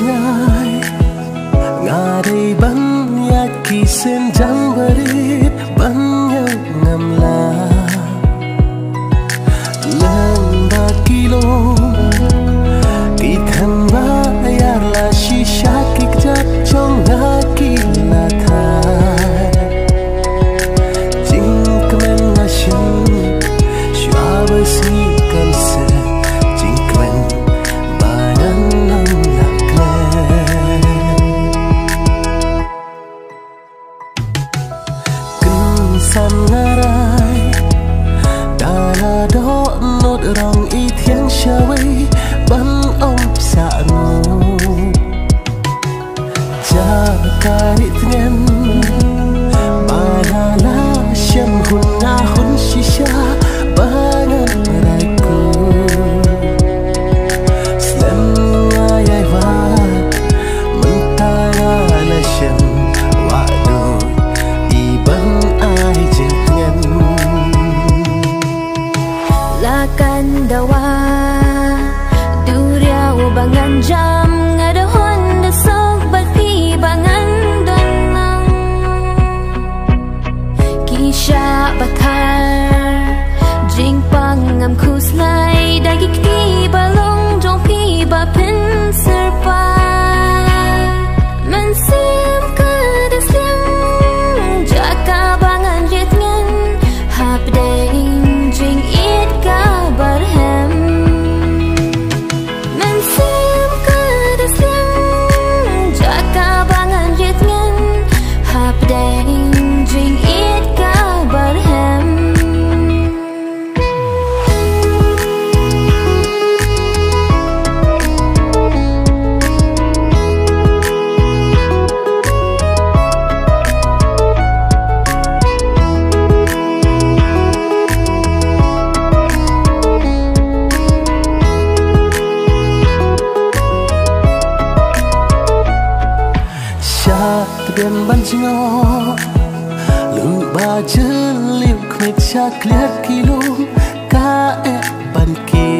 ngai ngài ban nhạc kỳ sen trắng berit ban nhau ngầm la lần ba kilo kỳ thân ba yar la shisha kik jat trong na kila thai jing kemen nation shua besi kan se jing kemen banan nang san ngarai dala do not rong i thiang shawai ban om sa nu cha kai tngen banala shem hun na hun shisha banan rai ku slam ay va mentara la shem wa do i ban lakan dawa duriau bangan jam ngadahon desok bati bangan donang kisha batar jing pangam kuslai dagi kti balong jong pi ba pin serpa mensim kedesim jaka bangan ritngan hapdei jing it kabar hem mensim kedesim jaka bangan ritngan hapdei jing it kabar hem Biên ban ngõ lưng ba chữ liu khuyết cha clear kilo ca e ban kia